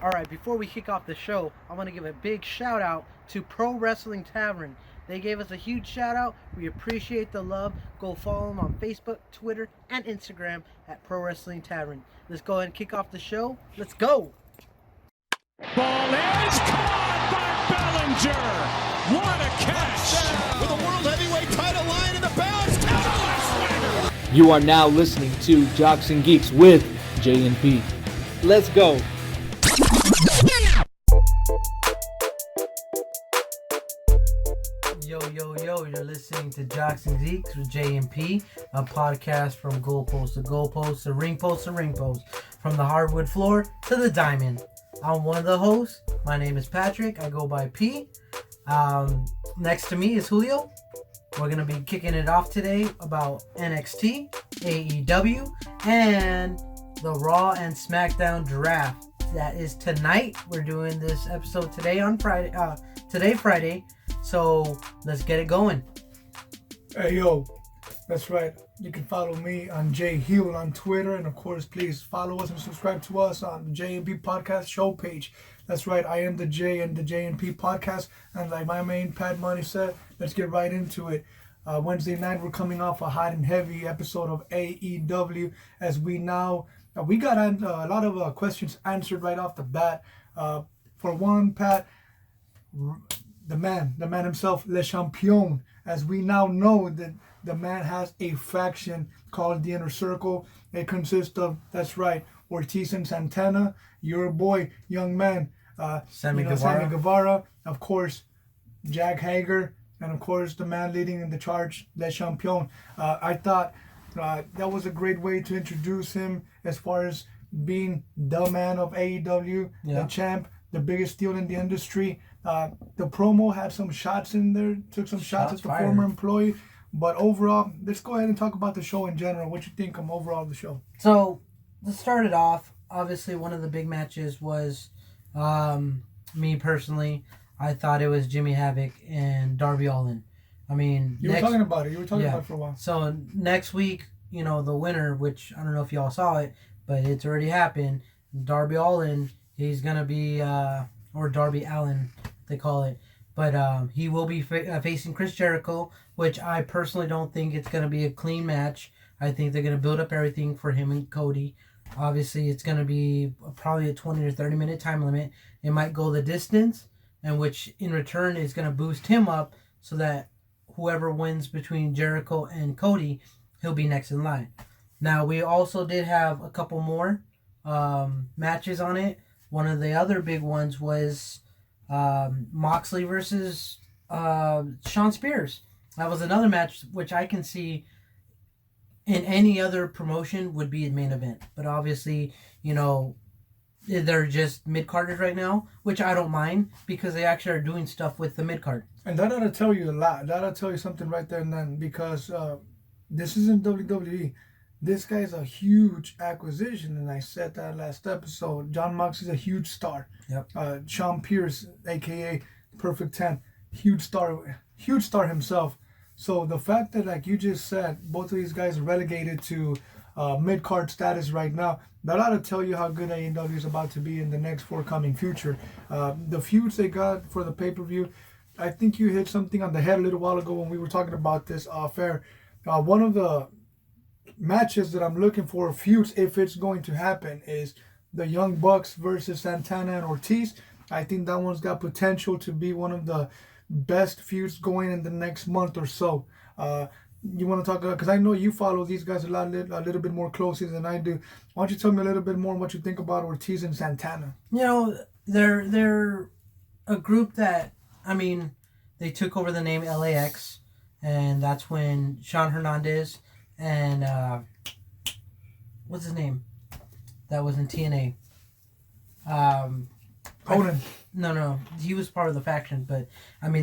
Alright, before we kick off the show, I want to give a big shout out to Pro Wrestling Tavern. They gave us a huge shout out. We appreciate the love. Go follow them on Facebook, Twitter, and Instagram at Pro Wrestling Tavern. Let's go ahead and kick off the show. Let's go! Ball is caught by Bellinger. What a catch! With a world heavyweight title line in the balance. You are now listening to Jocks and Geeks with J&P. Let's go. Yo, you're listening to Jocks and Geeks with J&P, a podcast from goalpost to goalpost to ring post to ring post, from the hardwood floor to the diamond. I'm one of the hosts. My name is Patrick. I go by P. Next to me is Julio. We're going to be kicking it off today about NXT, AEW, and the Raw and SmackDown draft. That is tonight. We're doing this episode today on Friday. Friday. So let's get it going. Hey, yo. That's right. You can follow me on J Heal on Twitter. And, of course, please follow us and subscribe to us on the J&P Podcast show page. That's right. I am the J and the J&P Podcast. And like my main Pat Money said, let's get right into it. Wednesday night, we're coming off a hot and heavy episode of AEW. As we now, we got a lot of questions answered right off the bat. For one, Pat, the man himself, Le Champion, as we now know that the man has a faction called the Inner Circle. It consists of, that's right, Ortiz and Santana, your boy, young man, Sammy Guevara, of course, Jack Hager, and of course the man leading in the charge, Le Champion. I thought that was a great way to introduce him as far as being the man of AEW, the champ, the biggest deal in the industry. The promo had some shots in there, took some shots at the former employee. But overall, let's go ahead and talk about the show in general. What you think of overall the show? So, to start it off, obviously one of the big matches was, me personally, I thought it was Jimmy Havoc and Darby Allin. I mean... You were talking about it for a while. So, next week, the winner, which I don't know if y'all saw it, but it's already happened, Darby Allin, he's going to be, or Darby Allin, they call it. But he will be facing Chris Jericho, which I personally don't think it's going to be a clean match. I think they're going to build up everything for him and Cody. Obviously, it's going to be probably a 20 or 30 minute time limit. It might go the distance, and which in return is going to boost him up so that whoever wins between Jericho and Cody, he'll be next in line. Now, we also did have a couple more matches on it. One of the other big ones was... Moxley versus Shawn Spears. That was another match which I can see in any other promotion would be a main event. But obviously, they're just mid-carders right now, which I don't mind because they actually are doing stuff with the mid-card. And that ought to tell you a lot. That ought to tell you something right there and then, because this isn't WWE. This guy's a huge acquisition, and I said that last episode. John Moxley's a huge star. Yep. Shawn Spears, a.k.a. Perfect 10, huge star himself. So the fact that, like you just said, both of these guys are relegated to mid-card status right now, that ought to tell you how good AEW is about to be in the next forthcoming future. The feuds they got for the pay-per-view, I think you hit something on the head a little while ago when we were talking about this off-air. One of the matches that I'm looking for, feuds, if it's going to happen, is the Young Bucks versus Santana and Ortiz. I think that one's got potential to be one of the best feuds going in the next month or so. You want to talk about, because I know you follow these guys a little bit more closely than I do. Why don't you tell me a little bit more what you think about Ortiz and Santana? They're a group that, they took over the name LAX, and that's when Sean Hernandez and what's his name? That was in TNA. Conan. No, he was part of the faction, but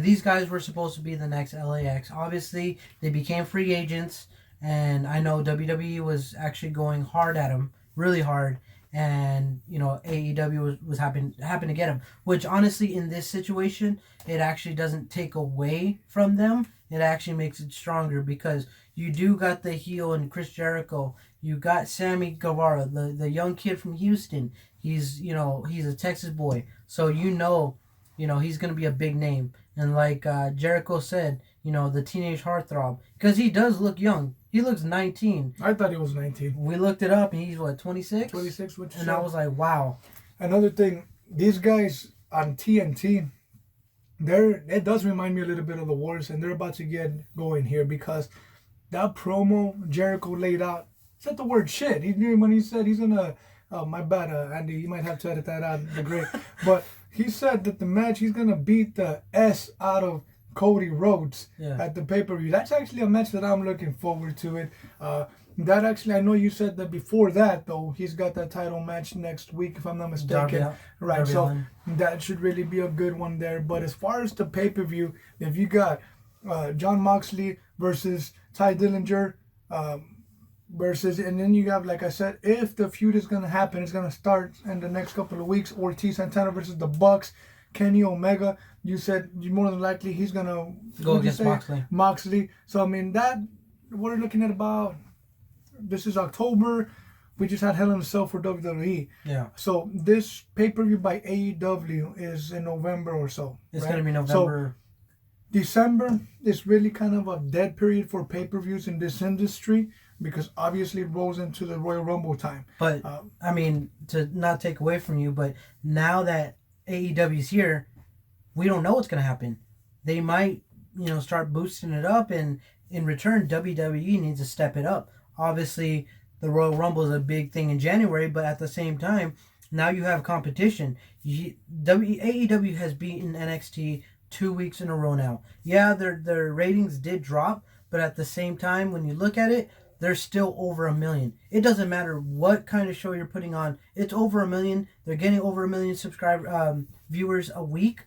these guys were supposed to be the next LAX. Obviously, they became free agents, and I know WWE was actually going hard at them, really hard, and AEW was happen to get them. Which honestly, in this situation, it actually doesn't take away from them. It actually makes it stronger because you do got the heel and Chris Jericho. You got Sammy Guevara, the young kid from Houston. He's he's a Texas boy, so he's gonna be a big name. And like Jericho said, the teenage heartthrob, because he does look young. He looks 19. I thought he was 19. We looked it up, and he's what, 26? 26, which and I was like, wow. Another thing, these guys on TNT, it does remind me a little bit of the Wars, and they're about to get going here because that promo Jericho laid out said the word shit. He knew when he said he's gonna. Oh, my bad, Andy. You might have to edit that out. The great, but he said that the match he's gonna beat the S out of Cody Rhodes at the pay-per-view. That's actually a match that I'm looking forward to. It. That actually, I know you said that before that though. He's got that title match next week, if I'm not mistaken. Right. So that should really be a good one there. But as far as the pay-per-view, if you got Jon Moxley versus Ty Dillinger. And then you have, like I said, if the feud is going to happen, it's going to start in the next couple of weeks. Ortiz Santana versus the Bucks, Kenny Omega. You said more than likely he's going to go against Moxley. So, I mean, that we're looking at about, this is October. We just had Hell in a Cell for WWE. Yeah. So, this pay-per-view by AEW is in November or so. It's going to be November. So, December is really kind of a dead period for pay-per-views in this industry, because obviously it rolls into the Royal Rumble time. But, I mean, to not take away from you, but now that AEW's here, we don't know what's going to happen. They might, start boosting it up, and in return, WWE needs to step it up. Obviously, the Royal Rumble is a big thing in January, but at the same time, now you have competition. AEW has beaten NXT 2 weeks in a row now. Yeah, their ratings did drop, but at the same time, when you look at it, they're still over 1 million. It doesn't matter what kind of show you're putting on. It's over 1 million. They're getting over 1 million viewers a week.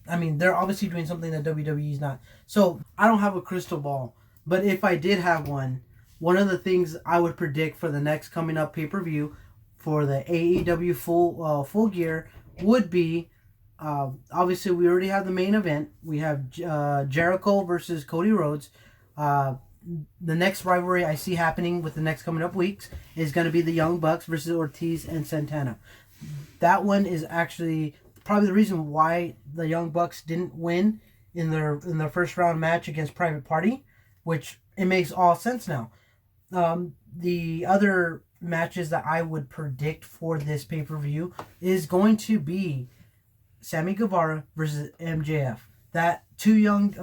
I mean, they're obviously doing something that WWE's not. So, I don't have a crystal ball. But if I did have one of the things I would predict for the next coming up pay-per-view for the AEW full gear would be, obviously we already have the main event. We have Jericho versus Cody Rhodes. The next rivalry I see happening with the next coming up weeks is going to be the Young Bucks versus Ortiz and Santana. That one is actually probably the reason why the Young Bucks didn't win in their first round match against Private Party, which it makes all sense now. The other matches that I would predict for this pay-per-view is going to be Sammy Guevara versus MJF. That two young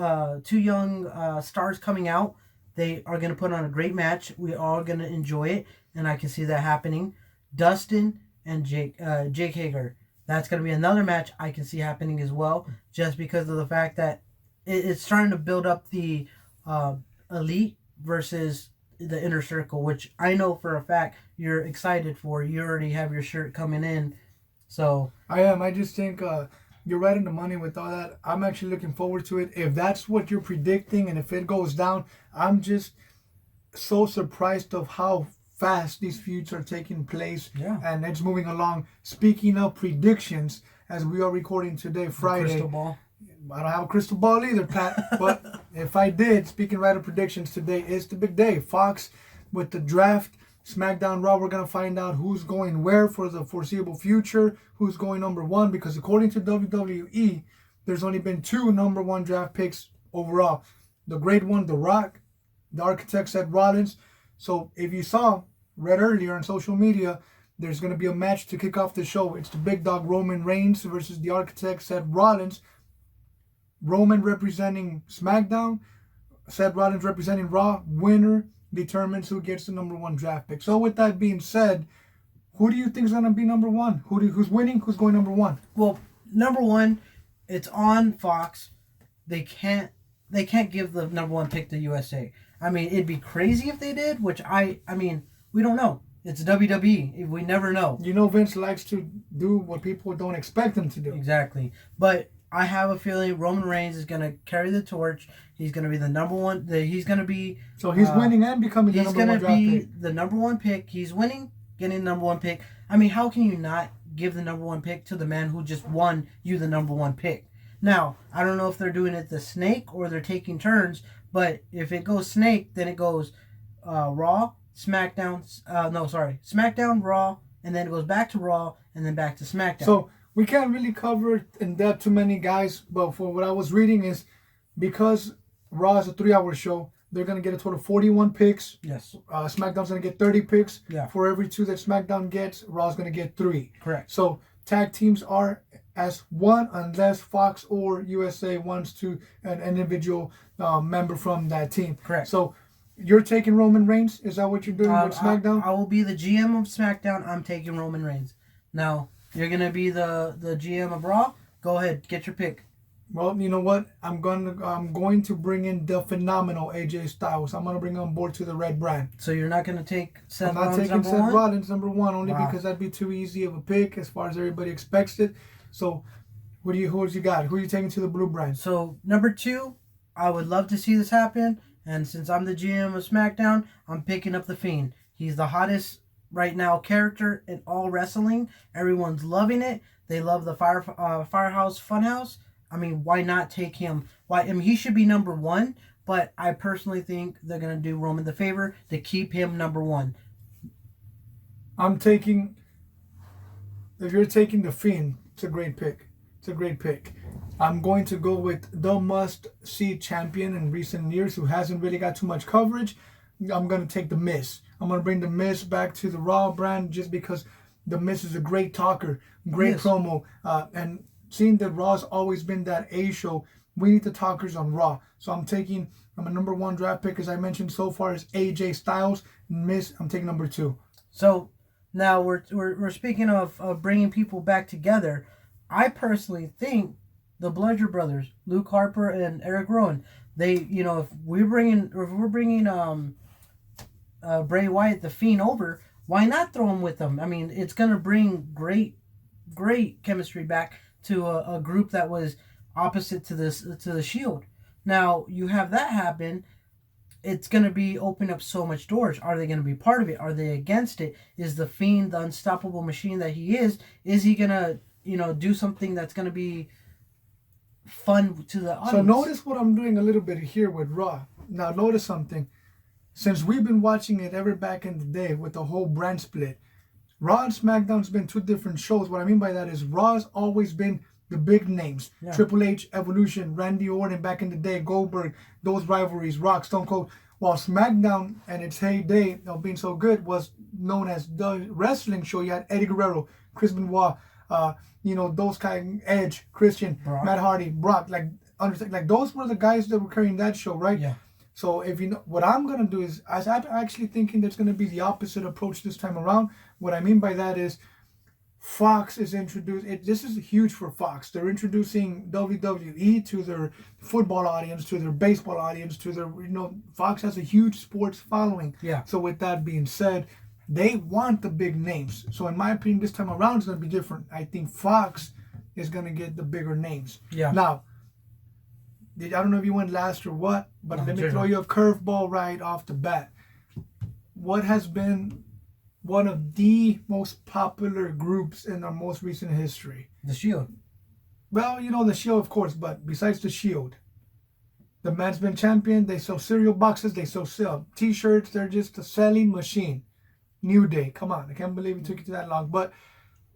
stars coming out. They are going to put on a great match. We are going to enjoy it, and I can see that happening. Dustin and Jake Hager. That's going to be another match I can see happening as well, just because of the fact that it's starting to build up the Elite versus the Inner Circle, which I know for a fact you're excited for. You already have your shirt coming in. So I am. I just think you're right on the money with all that. I'm actually looking forward to it. If that's what you're predicting and if it goes down, I'm just so surprised of how fast these feuds are taking place. Yeah. And it's moving along. Speaking of predictions, as we are recording today, Friday. Crystal ball. I don't have a crystal ball either, Pat. But if I did, speaking right of predictions, today is the big day. Fox with the draft. SmackDown Raw, we're going to find out who's going where for the foreseeable future, who's going number one, because according to WWE, there's only been 2 number 1 draft picks overall. The great one, The Rock, the architect Seth Rollins. So if you read earlier on social media, there's going to be a match to kick off the show. It's the big dog Roman Reigns versus the architect Seth Rollins. Roman representing SmackDown, Seth Rollins representing Raw. Winner determines who gets the number 1 draft pick. So with that being said, who do you think is going to be number 1? Who's winning? Who's going number 1? Well, number 1, it's on Fox. They can't give the number 1 pick to USA. I mean, it'd be crazy if they did, which I mean, we don't know. It's WWE. We never know. You know, Vince likes to do what people don't expect him to do. Exactly. But I have a feeling Roman Reigns is going to carry the torch. He's going to be the number 1. He's going to be... So he's winning and becoming the number 1 draft pick. He's going to be the number 1 pick. He's winning, getting the number 1 pick. I mean, how can you not give the number 1 pick to the man who just won you the number 1 pick? Now, I don't know if they're doing it the snake or they're taking turns, but if it goes snake, then it goes Raw, SmackDown, SmackDown, Raw, and then it goes back to Raw, and then back to SmackDown. So we can't really cover in depth too many guys, but for what I was reading is because Raw is a 3-hour show, they're going to get a total of 41 picks. Yes. SmackDown's going to get 30 picks. Yeah. For every 2 that SmackDown gets, Raw's going to get 3. Correct. So tag teams are as one unless Fox or USA wants to an individual member from that team. Correct. So you're taking Roman Reigns? Is that what you're doing with SmackDown? I will be the GM of SmackDown. I'm taking Roman Reigns. Now, you're going to be the GM of Raw? Go ahead. Get your pick. Well, you know what? I'm going to bring in the phenomenal AJ Styles. I'm going to bring on board to the red brand. So you're not going to take Seth Rollins I'm not taking number Seth one? Rollins number 1 only Wow. because that'd be too easy of a pick as far as everybody expects it. So, who you got? Who are you taking to the blue brand? So number 2, I would love to see this happen. And since I'm the GM of SmackDown, I'm picking up The Fiend. He's the hottest right now character in all wrestling. Everyone's loving it. They love the Firehouse Funhouse. I mean, why not take him? He should be number 1, but I personally think they're going to do Roman the favor to keep him number 1. If you're taking The Fiend, it's a great pick. I'm going to go with the must-see champion in recent years who hasn't really got too much coverage. I'm going to take The Miz. I'm going to bring The Miz back to the Raw brand just because The Miz is a great talker, great promo, and seeing that Raw's always been that A show, we need the talkers on Raw. So I'm a number 1 draft pick, as I mentioned so far, is AJ Styles. Miz, I'm taking number 2. So now we're speaking of bringing people back together. I personally think the Bludger brothers, Luke Harper and Eric Rowan, if we're bringing Bray Wyatt, the Fiend, over, why not throw him with them? I mean, it's gonna bring great chemistry back to a group that was opposite to the Shield. Now you have that happen. It's going to be open up so much doors. Are they going to be part of it? Are they against it? Is the Fiend the unstoppable machine that he is? Is he going to, do something that's going to be fun to the audience? So notice what I'm doing a little bit here with Raw. Now notice something. Since we've been watching it ever back in the day with the whole brand split, Raw and SmackDown's been 2 different shows. What I mean by that is Raw's always been the big names. Yeah. Triple H, Evolution, Randy Orton back in the day, Goldberg, those rivalries, Rock, Stone Cold. While SmackDown and its heyday of being so good was known as the wrestling show. You had Eddie Guerrero, Chris Benoit, those kind, Edge, Christian, Brock. Matt Hardy, Brock. Like those were the guys that were carrying that show, right? Yeah. So if what I'm gonna do is, I'm actually thinking there's gonna be the opposite approach this time around. What I mean by that is, Fox is introduced. This is huge for Fox. They're introducing WWE to their football audience, to their baseball audience, to their Fox has a huge sports following. Yeah. So with that being said, they want the big names. So in my opinion, this time around it's gonna be different. I think Fox is gonna get the bigger names. Yeah. Now, I don't know if you went last or what, but let me throw you a curveball right off the bat. What has been one of the most popular groups in our most recent history? The Shield. Well, the Shield, of course, but besides the Shield, the man's been champion. They sell cereal boxes. They sell T-shirts. They're just a selling machine. New Day. Come on. I can't believe it took you that long. But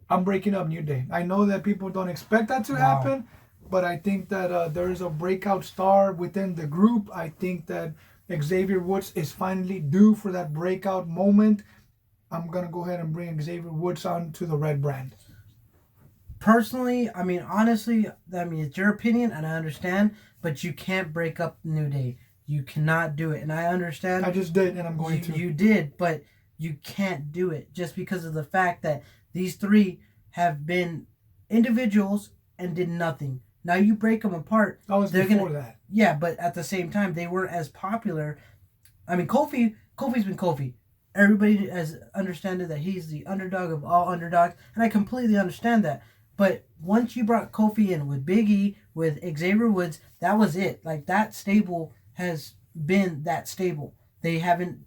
I'm breaking up New Day. I know that people don't expect that to happen, but I think that there is a breakout star within the group. I think that Xavier Woods is finally due for that breakout moment. I'm going to go ahead and bring Xavier Woods on to the red brand. Personally, honestly, it's your opinion and I understand, but you can't break up New Day. You cannot do it. And I understand. I just did, and I'm going to. You did, but you can't do it just because of the fact that these 3 have been individuals and did nothing. Now you break them apart. That was before that. Yeah, but at the same time, they weren't as popular. Kofi's been Kofi. Everybody has understood that he's the underdog of all underdogs, and I completely understand that. But once you brought Kofi in with Big E, with Xavier Woods, that was it. Like, that stable has been that stable. They haven't,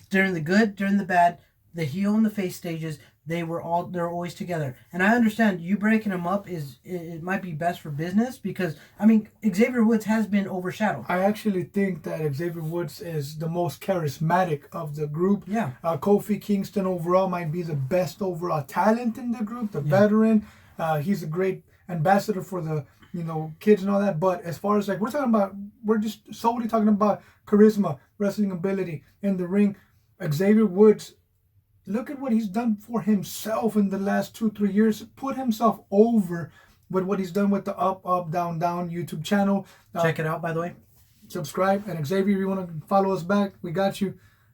during the good, during the bad, the heel and the face stages, they're always together. And I understand you breaking them up it might be best for business because I mean Xavier Woods has been overshadowed. I actually think that Xavier Woods is the most charismatic of the group. Yeah. Kofi Kingston overall might be the best overall talent in the group, the veteran. He's a great ambassador for the kids and all that. But as far as like we're just solely talking about charisma, wrestling ability in the ring. Xavier Woods, look at what he's done for himself in the last 2-3 years. Put himself over with what he's done with the Up Up Down Down YouTube channel. Check it out, by the way. Subscribe. And Xavier, if you want to follow us back, we got you.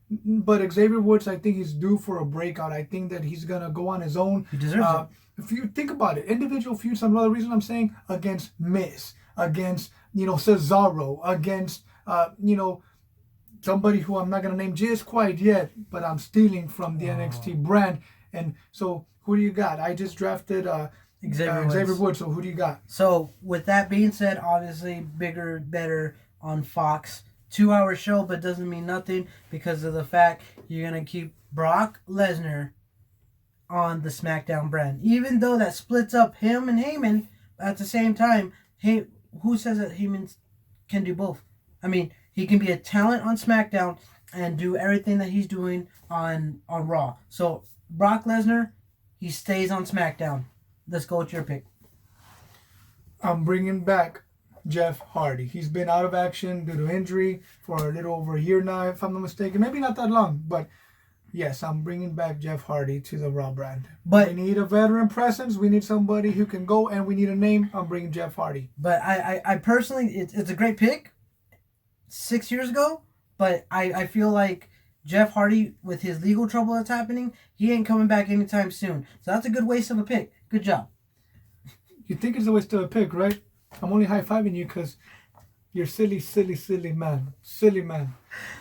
But Xavier Woods, I think he's due for a breakout. I think that he's going to go on his own. He deserves it. If you think about it, individual feuds, another reason I'm saying, against Miz, against, Cesaro, against, somebody who I'm not going to name just quite yet, but I'm stealing from the NXT brand. And so who do you got? I just drafted Xavier Woods. So who do you got? So with that being said, obviously bigger, better on Fox. 2-hour show, but doesn't mean nothing because of the fact you're going to keep Brock Lesnar on the SmackDown brand. Even though that splits up him and Heyman, at the same time, who says that Heyman can do both? I mean, he can be a talent on SmackDown and do everything that he's doing on Raw. So, Brock Lesnar, he stays on SmackDown. Let's go with your pick. I'm bringing back Jeff Hardy. He's been out of action due to injury for a little over a year now, if I'm not mistaken. Maybe not that long, but yes, I'm bringing back Jeff Hardy to the Raw brand. But we need a veteran presence. We need somebody who can go, and we need a name. I'm bringing Jeff Hardy. But I personally, it's a great pick 6 years ago, but I feel like Jeff Hardy, with his legal trouble that's happening, he ain't coming back anytime soon. So that's a good waste of a pick. Good job. You think it's a waste of a pick, right? I'm only high-fiving you because you're silly, silly, silly man. Silly man.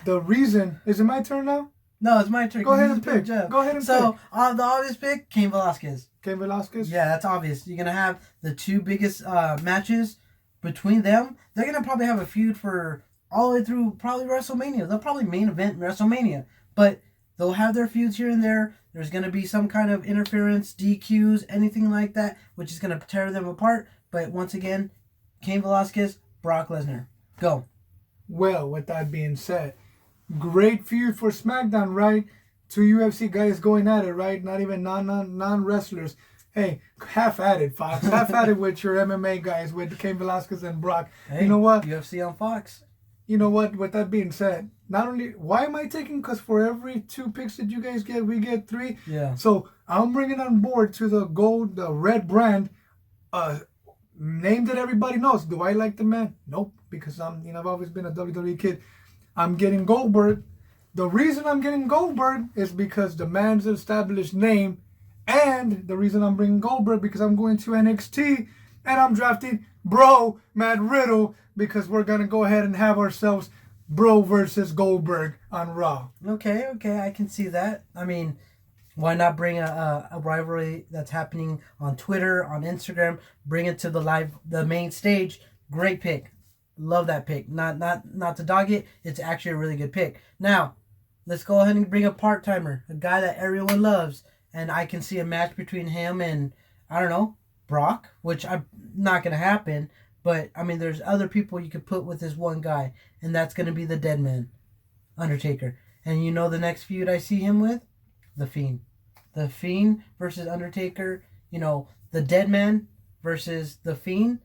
The reason... Is it my turn now? No, it's my turn. Go ahead and pick. Go ahead and pick. So, the obvious pick, Cain Velasquez. Cain Velasquez? Yeah, that's obvious. You're going to have the two biggest matches between them. They're going to probably have a feud for all the way through probably WrestleMania. They'll probably main event WrestleMania. But they'll have their feuds here and there. There's going to be some kind of interference, DQs, anything like that, which is going to tear them apart. But once again, Cain Velasquez, Brock Lesnar. Go. Well, with that being said, great feud for SmackDown, right? Two UFC guys going at it, right? Not even non-wrestlers. Hey, half at it, Fox. Half at it with your MMA guys, with Cain Velasquez and Brock. Hey, you know what? UFC on Fox. You know what? With that being said, not only... Why am I taking... Because for every 2 picks that you guys get, we get 3. Yeah. So, I'm bringing on board to the red brand, name that everybody knows. Do I like the man? Nope. Because I've always been a WWE kid. I'm getting Goldberg. The reason I'm getting Goldberg is because the man's an established name. And the reason I'm bringing Goldberg because I'm going to NXT and I'm drafting Bro Matt Riddle because we're going to go ahead and have ourselves Bro versus Goldberg on Raw. Okay, I can see that. I mean, why not bring a rivalry that's happening on Twitter, on Instagram, bring it to the main stage? Great pick. Love that pick. Not to dog it, it's actually a really good pick. Now, let's go ahead and bring a part-timer, a guy that everyone loves, and I can see a match between him and, I don't know, Brock, which I'm not going to happen, but, I mean, there's other people you could put with this one guy, and that's going to be the Dead Man, Undertaker. And you know the next feud I see him with? The Fiend. The Fiend versus Undertaker, the Dead Man versus the Fiend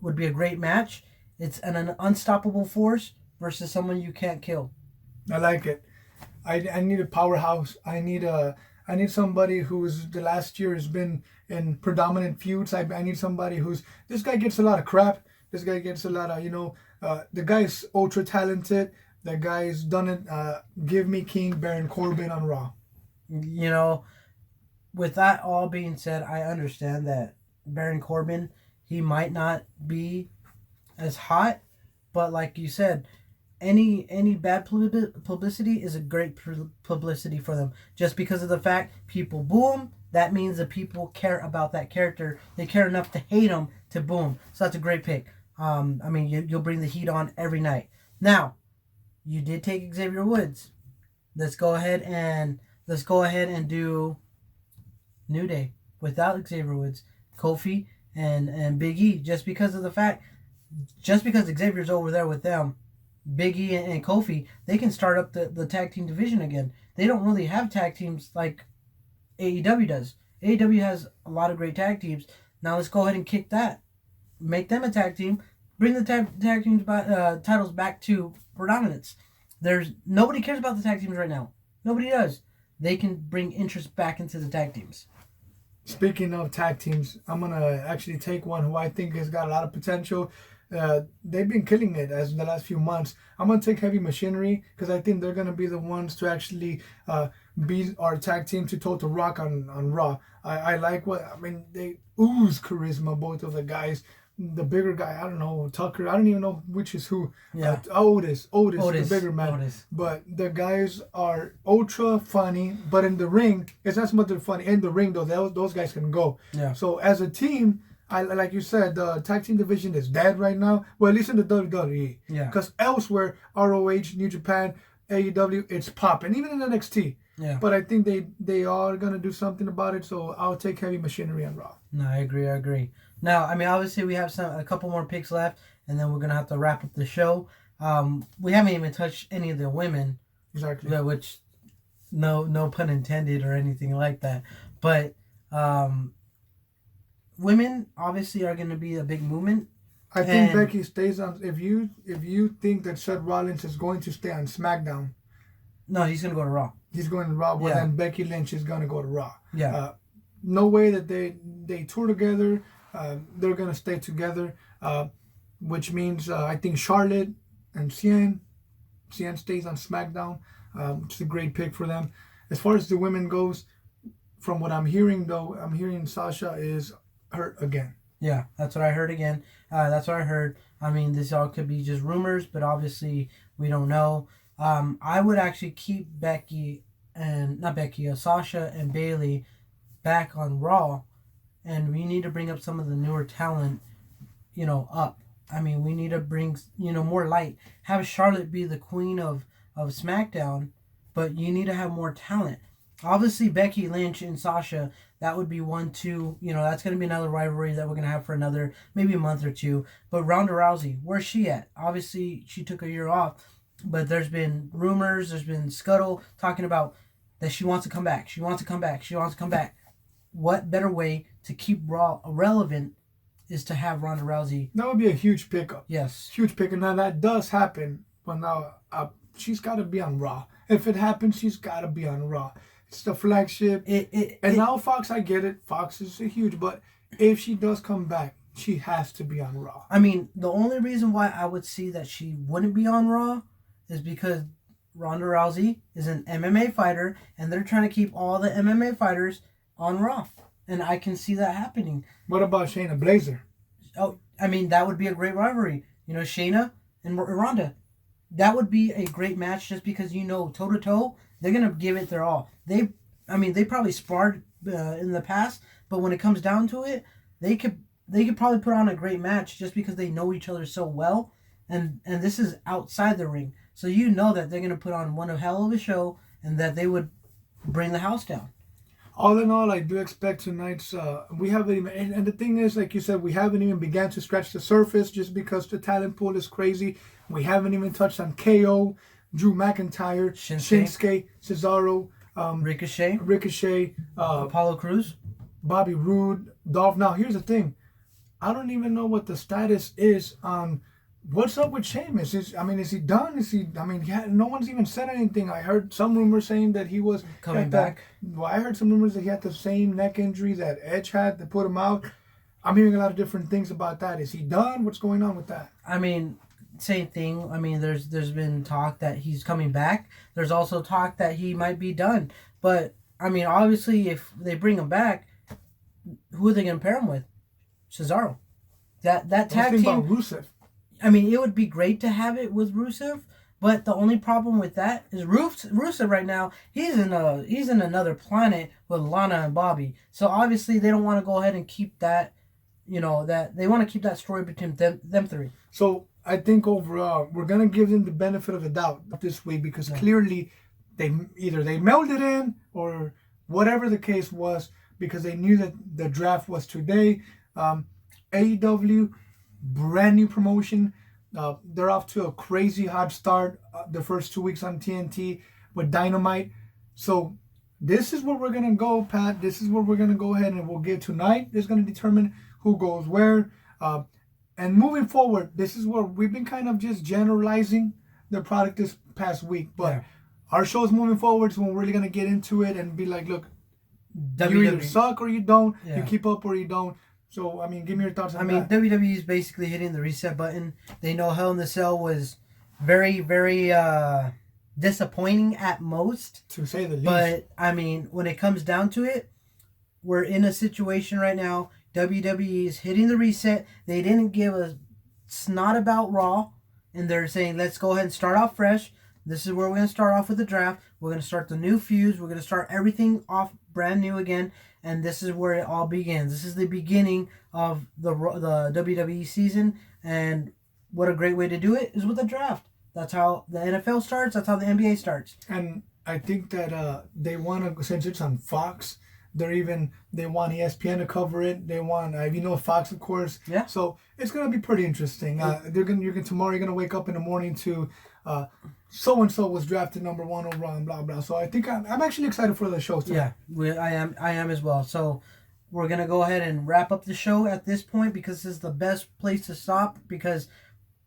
would be a great match. It's an unstoppable force versus someone you can't kill. I like it. I need a powerhouse. I need somebody who's the last year has been in predominant feuds. I need somebody this guy gets a lot of crap. This guy gets a lot of, the guy's ultra talented. The guy's done it. Give me King Baron Corbin on Raw. With that all being said, I understand that Baron Corbin, he might not be as hot, but like you said, any bad publicity is a great publicity for them. Just because of the fact people boo him, that means that people care about that character. They care enough to hate him to boo him. So that's a great pick. I mean, you'll bring the heat on every night. Now, you did take Xavier Woods. Let's go ahead and do New Day without Xavier Woods, Kofi, and Big E, just because Xavier's over there with them, Big E and Kofi, they can start up the tag team division again. They don't really have tag teams like AEW does. AEW has a lot of great tag teams. Now let's go ahead and kick that. Make them a tag team. Bring the tag teams titles back to predominance. Nobody cares about the tag teams right now. Nobody does. They can bring interest back into the tag teams. Speaking of tag teams, I'm going to actually take one who I think has got a lot of potential. They've been killing it as in the last few months. I'm going to take Heavy Machinery because I think they're going to be the ones to actually be our tag team to Total Rock on Raw. I like they ooze charisma, both of the guys. The bigger guy, I don't know, Tucker, I don't even know which is who. Yeah. Otis, the bigger man. Otis. But the guys are ultra funny, but in the ring, it's not so much they're funny. In the ring, though, those guys can go. Yeah. So as a team, like you said, the tag team division is dead right now. Well, at least in the WWE. Yeah. Because elsewhere, ROH, New Japan, AEW, it's popping. Even in NXT. Yeah. But I think they are going to do something about it, so I'll take Heavy Machinery on Raw. No, I agree. Now, I mean, obviously we have a couple more picks left, and then we're going to have to wrap up the show. We haven't even touched any of the women. Exactly. Which, no pun intended or anything like that. But women obviously are going to be a big movement. I think Becky stays on. If you think that Seth Rollins is going to stay on SmackDown, no, he's going to go to Raw. He's going to Raw. Well, then Becky Lynch is going to go to Raw. Yeah. No way that they tour together. They're going to stay together, which means I think Charlotte and Cien stays on SmackDown, which is a great pick for them. As far as the women goes, from what I'm hearing, though, I'm hearing Sasha is hurt again. Yeah, that's what I heard again. That's what I heard. I mean, this all could be just rumors, but obviously we don't know. I would actually keep Sasha and Bayley back on Raw, and we need to bring up some of the newer talent, up. I mean, we need to bring, more light. Have Charlotte be the queen of SmackDown, but you need to have more talent. Obviously, Becky Lynch and Sasha, that would be 1-2. That's going to be another rivalry that we're going to have for another, maybe a month or two. But Ronda Rousey, where's she at? Obviously, she took a year off, but there's been rumors, there's been scuttle talking about that she wants to come back. She wants to come back. What better way to keep Raw relevant is to have Ronda Rousey? That would be a huge pickup. Yes. Huge pickup. Now, that does happen, but now she's got to be on Raw. If it happens, she's got to be on Raw. It's the flagship. Now Fox, I get it. Fox is huge, but if she does come back, she has to be on Raw. I mean, the only reason why I would see that she wouldn't be on Raw is because Ronda Rousey is an MMA fighter, and they're trying to keep all the MMA fighters on Raw. And I can see that happening. What about Shayna Baszler? Oh, I mean, that would be a great rivalry. Shayna and Ronda. That would be a great match just because, toe-to-toe, they're going to give it their all. They probably sparred in the past, but when it comes down to it, they could probably put on a great match just because they know each other so well. And this is outside the ring. So that they're going to put on one hell of a show and that they would bring the house down. All in all, I do expect tonight's, we haven't even, and the thing is, like you said, we haven't even began to scratch the surface just because the talent pool is crazy. We haven't even touched on KO, Drew McIntyre, Shinsuke, Cesaro, Ricochet, Apollo Crews, Bobby Roode, Dolph. Now, here's the thing. I don't even know what the status is on what's up with Sheamus. Is he done? No one's even said anything. I heard some rumors saying that he was coming back. I heard some rumors that he had the same neck injury that Edge had to put him out. I'm hearing a lot of different things about that. Is he done? What's going on with that? I mean, same thing. I mean, there's been talk that he's coming back. There's also talk that he might be done. But, I mean, obviously, if they bring him back, who are they going to pair him with? Cesaro. That tag team. About Rusev. I mean, it would be great to have it with Rusev, but the only problem with that is Rusev right now, he's in another planet with Lana and Bobby. So obviously they don't want to go ahead and keep that, that they want to keep that story between them three. So I think overall we're gonna give them the benefit of the doubt this week because clearly they mailed it in or whatever the case was. because they knew that the draft was today. AEW, brand new promotion. They're off to a crazy hot start the first 2 weeks on TNT with Dynamite. So this is where we're going to go, Pat. This is where we're going to go ahead and we'll get tonight. Is going to determine who goes where. And moving forward, this is where we've been kind of just generalizing the product this past week. But our show's moving forward, so we're really going to get into it and be like, look, you either suck or you don't. You keep up or you don't. So, I mean, give me your thoughts on that. WWE is basically hitting the reset button. They know Hell in the Cell was very, very disappointing at most. To say the least. But, I mean, when it comes down to it, we're in a situation right now. WWE is hitting the reset. They didn't give a snot about Raw. And they're saying, let's go ahead and start off fresh. This is where we're going to start off with the draft. We're going to start the new feuds. We're going to start everything off brand new again. And this is where it all begins. This is the beginning of the WWE season. And what a great way to do it is with a draft. That's how the NFL starts. That's how the NBA starts. And I think that they want to, since it's on Fox, they want ESPN to cover it. They want, Fox, of course. Yeah. So it's going to be pretty interesting. Tomorrow you're going to wake up in the morning to so-and-so was drafted number 1 overall and blah, blah. So I think I'm actually excited for the show today. Yeah, I am as well. So we're going to go ahead and wrap up the show at this point because this is the best place to stop because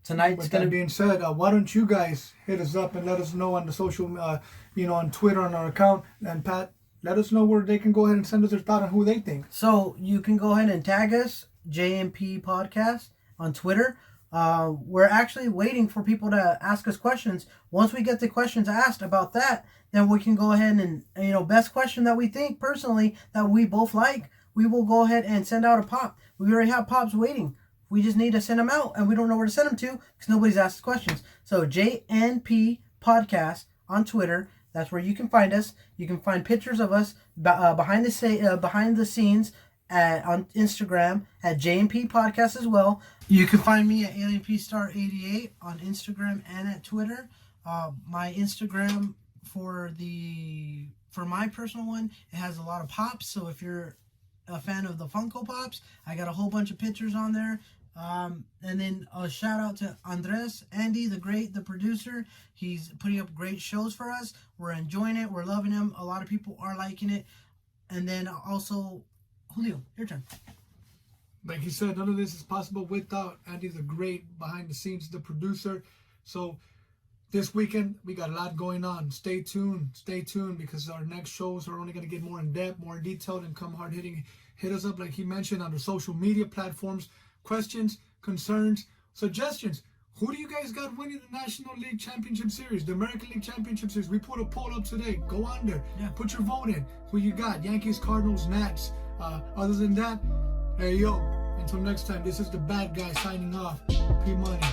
tonight's going to be... being said, why don't you guys hit us up and let us know on the social, on Twitter, on our account. And Pat, let us know where they can go ahead and send us their thought on who they think. So you can go ahead and tag us, JMP Podcast, on Twitter. We're actually waiting for people to ask us questions. Once we get the questions asked about that, then we can go ahead and, best question that we think personally that we both like, we will go ahead and send out a pop. We already have pops waiting. We just need to send them out and we don't know where to send them to because nobody's asked questions. So JNP Podcast on Twitter. That's where you can find us. You can find pictures of us behind the scenes on Instagram at JMP Podcast as well. You can find me at AlienPStar88 on Instagram and at Twitter. My Instagram for my personal one, it has a lot of pops. So if you're a fan of the Funko Pops, I got a whole bunch of pictures on there. And then a shout out to Andy, the producer. He's putting up great shows for us. We're enjoying it. We're loving him. A lot of people are liking it. And then also, Julio, your turn. Like he said, none of this is possible without Andy, the great behind the scenes, the producer. So this weekend, we got a lot going on. Stay tuned because our next shows are only going to get more in depth, more detailed, and come hard hitting. Hit us up, like he mentioned, on the social media platforms. Questions, concerns, suggestions. Who do you guys got winning the National League Championship Series, the American League Championship Series? We put a poll up today. Go on there. Yeah. Put your vote in. Who you got? Yankees, Cardinals, Nats. Other than that, hey, yo. Until next time, this is the bad guy signing off. P-Money.